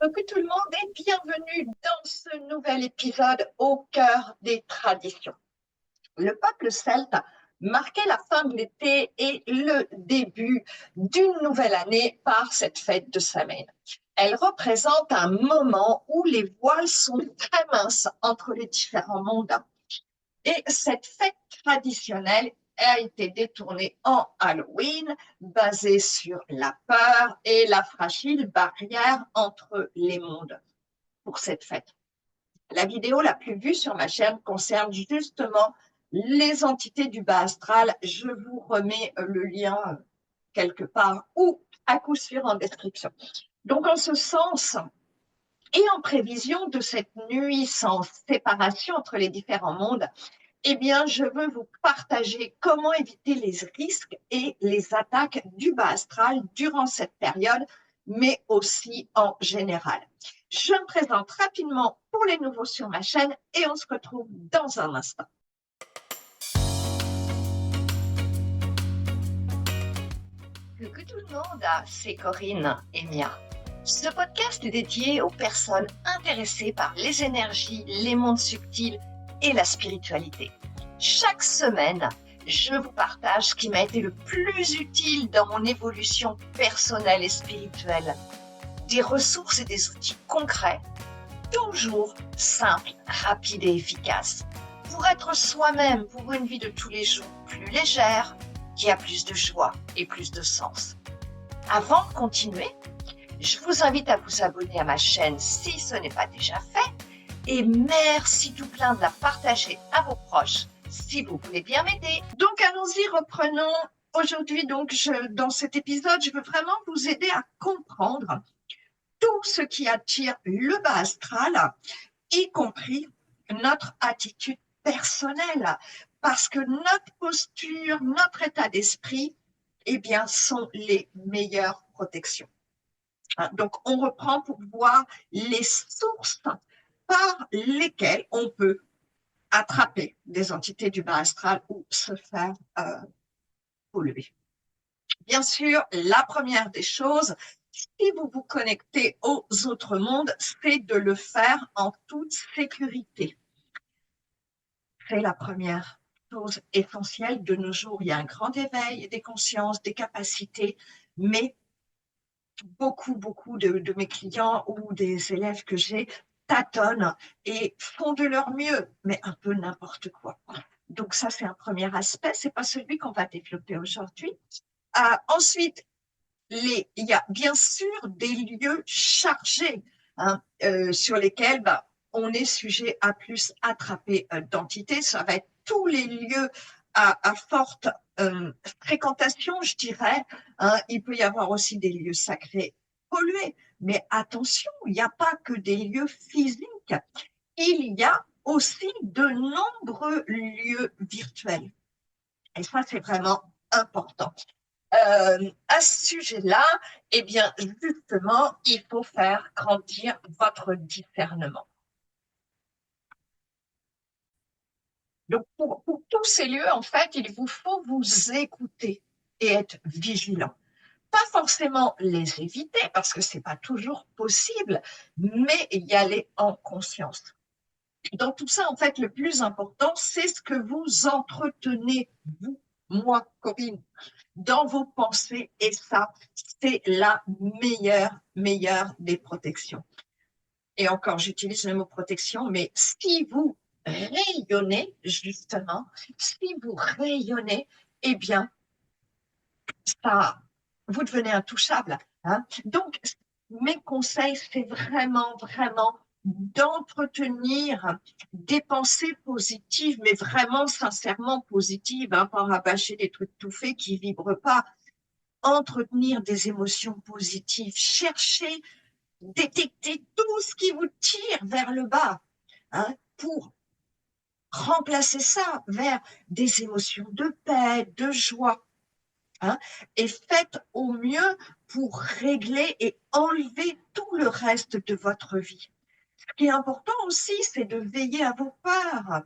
Coucou tout le monde et bienvenue dans ce nouvel épisode au cœur des traditions. Le peuple celte marquait la fin de l'été et le début d'une nouvelle année par cette fête de Samhain. Elle représente un moment où les voiles sont très minces entre les différents mondes. Et cette fête traditionnelle a été détournée en Halloween, basée sur la peur et la fragile barrière entre les mondes pour cette fête. La vidéo la plus vue sur ma chaîne concerne justement les entités du bas astral. Je vous remets le lien quelque part ou à coup sûr en description. Donc en ce sens, et en prévision de cette nuit sans séparation entre les différents mondes, eh bien, je veux vous partager comment éviter les risques et les attaques du bas astral durant cette période, mais aussi en général. Je me présente rapidement pour les nouveaux sur ma chaîne et on se retrouve dans un instant. Coucou tout le monde, c'est Corinne et Mia. Ce podcast est dédié aux personnes intéressées par les énergies, les mondes subtils et la spiritualité. Chaque semaine, je vous partage ce qui m'a été le plus utile dans mon évolution personnelle et spirituelle. Des ressources et des outils concrets, toujours simples, rapides et efficaces, pour être soi-même pour une vie de tous les jours plus légère, qui a plus de joie et plus de sens. Avant de continuer, je vous invite à vous abonner à ma chaîne si ce n'est pas déjà fait et merci tout plein de la partager à vos proches si vous voulez bien m'aider. Donc allons-y, reprenons. Aujourd'hui, dans cet épisode, je veux vraiment vous aider à comprendre tout ce qui attire le bas astral, y compris notre attitude personnelle, parce que notre posture, notre état d'esprit, eh bien, sont les meilleures protections. Donc, on reprend pour voir les sources par lesquelles on peut attraper des entités du bas astral ou se faire polluer. Bien sûr, la première des choses, si vous vous connectez aux autres mondes, c'est de le faire en toute sécurité. C'est la première chose essentielle. De nos jours, il y a un grand éveil des consciences, des capacités, mais beaucoup de mes clients ou des élèves que j'ai tâtonnent et font de leur mieux, mais un peu n'importe quoi. Donc ça, c'est un premier aspect, c'est pas celui qu'on va développer aujourd'hui. Ensuite, il y a bien sûr des lieux chargés sur lesquels on est sujet à plus attraper d'entités. Ça va être tous les lieux à forte fréquentation, je dirais. Il peut y avoir aussi des lieux sacrés pollués. Mais attention, il n'y a pas que des lieux physiques. Il y a aussi de nombreux lieux virtuels. Et ça, c'est vraiment important. À ce sujet-là, eh bien, justement, il faut faire grandir votre discernement. Donc, pour tous ces lieux, en fait, il vous faut vous écouter et être vigilant. Pas forcément les éviter, parce que c'est pas toujours possible, mais y aller en conscience. Dans tout ça, en fait, le plus important, c'est ce que vous entretenez, vous, moi, Corinne, dans vos pensées, et ça, c'est la meilleure des protections. Et encore, j'utilise le mot protection, mais si vous rayonnez, justement, si vous rayonnez, eh bien, ça, vous devenez intouchable. Donc, mes conseils, c'est vraiment d'entretenir des pensées positives, mais vraiment sincèrement positives, pas rabâcher des trucs tout faits qui vibrent pas. Entretenir des émotions positives, chercher, détecter tout ce qui vous tire vers le bas, pour remplacer ça vers des émotions de paix, de joie. Et faites au mieux pour régler et enlever tout le reste de votre vie. Ce qui est important aussi, c'est de veiller à vos peurs.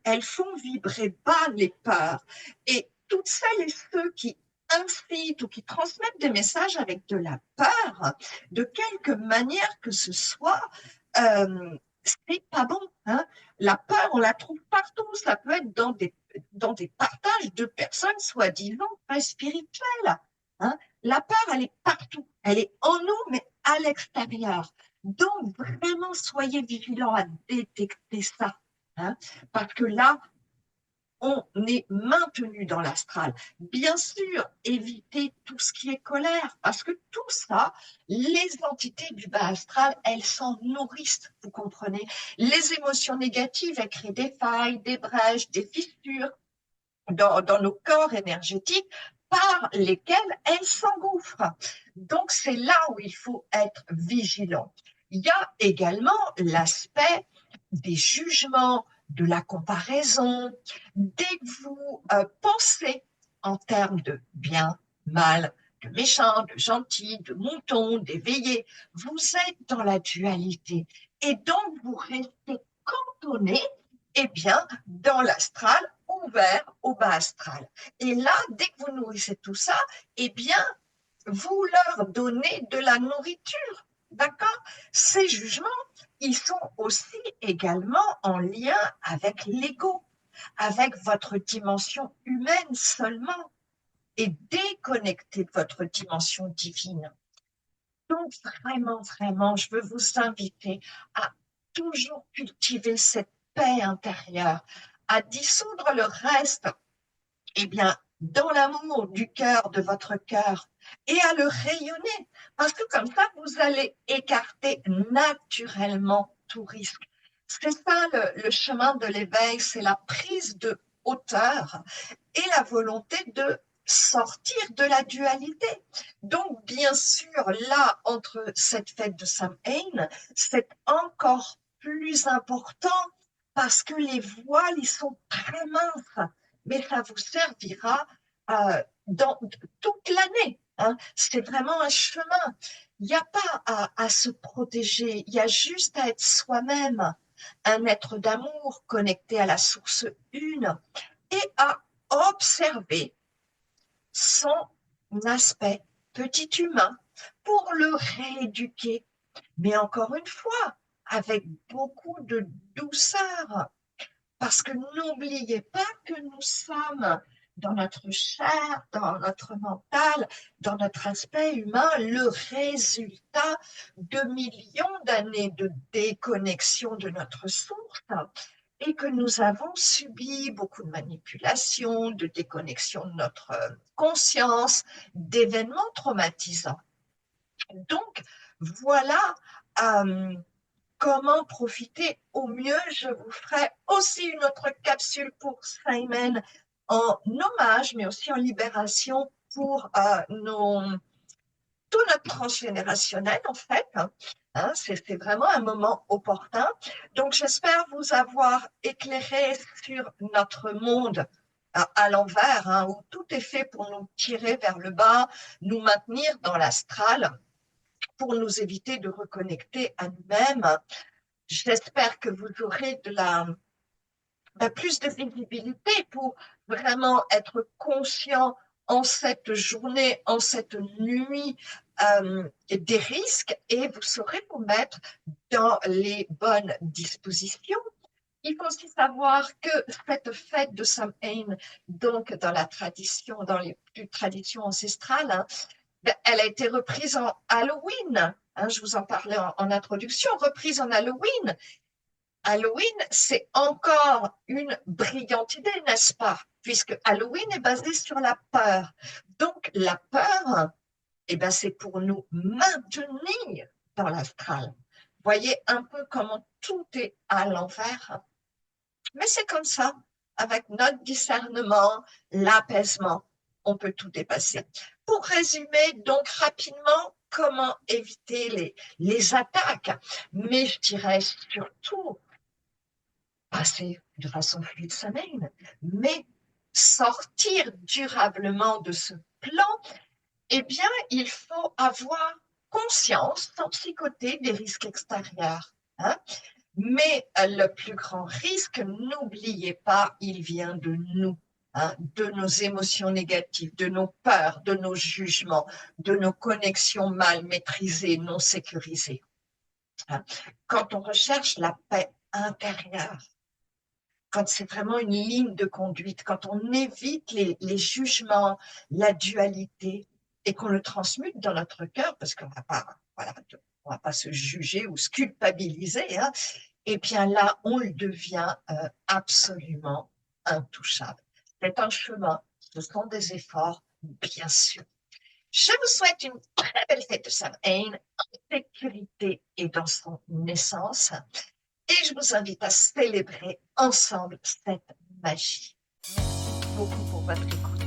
Elles font vibrer bas les peurs. Et toutes celles et ceux qui incitent ou qui transmettent des messages avec de la peur, de quelque manière que ce soit, c'est pas bon, hein. La peur, on la trouve partout. Ça peut être dans des partages de personnes soi-disant très spirituelles, hein. La peur, elle est partout. Elle est en nous, mais à l'extérieur. Donc, vraiment, soyez vigilants à détecter ça, hein, parce que là, on est maintenu dans l'astral. Bien sûr, évitez tout ce qui est colère, parce que tout ça, les entités du bas astral, elles s'en nourrissent, vous comprenez. Les émotions négatives, elles créent des failles, des brèches, des fissures dans nos corps énergétiques par lesquelles elles s'engouffrent. Donc, c'est là où il faut être vigilant. Il y a également l'aspect des jugements, de la comparaison. Dès que vous pensez en termes de bien, mal, de méchant, de gentil, de mouton, d'éveillé, vous êtes dans la dualité. Et donc, vous restez cantonné, eh bien, dans l'astral, ouvert au bas astral. Et là, dès que vous nourrissez tout ça, eh bien, vous leur donnez de la nourriture. D'accord? Ces jugements, ils sont aussi également en lien avec l'ego, avec votre dimension humaine seulement, et déconnectés de votre dimension divine. Donc, vraiment, vraiment, je veux vous inviter à toujours cultiver cette paix intérieure, à dissoudre le reste, eh bien, dans l'amour du cœur, de votre cœur, et à le rayonner. Parce que comme ça, vous allez écarter naturellement tout risque. C'est ça le chemin de l'éveil, c'est la prise de hauteur et la volonté de sortir de la dualité. Donc, bien sûr, là, entre cette fête de Samhain, c'est encore plus important parce que les voiles, ils sont très minces, mais ça vous servira dans toute l'année, hein. C'est vraiment un chemin. Il n'y a pas à se protéger, il y a juste à être soi-même, un être d'amour connecté à la source une et à observer son aspect petit humain pour le rééduquer. Mais encore une fois, avec beaucoup de douceur, parce que n'oubliez pas que nous sommes dans notre chair, dans notre mental, dans notre aspect humain, le résultat de millions d'années de déconnexion de notre source et que nous avons subi beaucoup de manipulations, de déconnexion de notre conscience, d'événements traumatisants. Donc, voilà comment profiter au mieux. Je vous ferai aussi une autre capsule pour Simon en hommage, mais aussi en libération pour tout notre transgénérationnel, en fait. Hein, c'est vraiment un moment opportun. Donc, j'espère vous avoir éclairé sur notre monde à l'envers, hein, où tout est fait pour nous tirer vers le bas, nous maintenir dans l'astral, pour nous éviter de reconnecter à nous-mêmes. J'espère que vous aurez plus de visibilité pour vraiment être conscient en cette journée, en cette nuit des risques et vous saurez vous mettre dans les bonnes dispositions. Il faut aussi savoir que cette fête de Samhain, donc dans la tradition, dans les traditions ancestrales, hein, elle a été reprise en Halloween. Hein, je vous en parlais en introduction, reprise en Halloween. Halloween, c'est encore une brillante idée, n'est-ce pas? Puisque Halloween est basé sur la peur. Donc, la peur, eh ben, c'est pour nous maintenir dans l'astral. Voyez un peu comment tout est à l'envers. Mais c'est comme ça, avec notre discernement, l'apaisement, on peut tout dépasser. Pour résumer, donc rapidement, comment éviter les attaques, mais je dirais surtout passer de façon fluide semaine, mais sortir durablement de ce plan, eh bien, il faut avoir conscience, sans psychoter, des risques extérieurs. Hein. Mais le plus grand risque, n'oubliez pas, il vient de nous. hein, de nos émotions négatives, de nos peurs, de nos jugements, de nos connexions mal maîtrisées, non sécurisées. Hein. Quand on recherche la paix intérieure, quand c'est vraiment une ligne de conduite, quand on évite les jugements, la dualité, et qu'on le transmute dans notre cœur, parce qu'on va pas, voilà, on va pas se juger ou se culpabiliser, hein, et bien là, on le devient absolument intouchable. C'est un chemin, ce sont des efforts, bien sûr. Je vous souhaite une très belle fête de Samhain, en sécurité et dans son naissance. Et je vous invite à célébrer ensemble cette magie. Merci beaucoup pour votre écoute.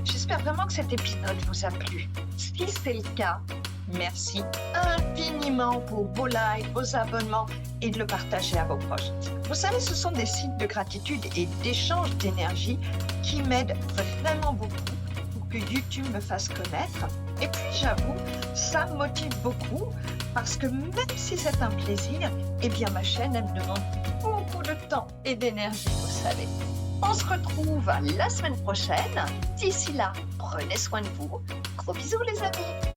J'espère vraiment que cet épisode vous a plu. Si c'est le cas, merci infiniment pour vos likes, vos abonnements et de le partager à vos proches. Vous savez, ce sont des signes de gratitude et d'échange d'énergie qui m'aident vraiment beaucoup pour que YouTube me fasse connaître. Et puis, j'avoue, ça me motive beaucoup parce que même si c'est un plaisir, eh bien, ma chaîne, elle me demande beaucoup de temps et d'énergie, vous savez. On se retrouve la semaine prochaine. D'ici là, prenez soin de vous. Gros bisous, les amis.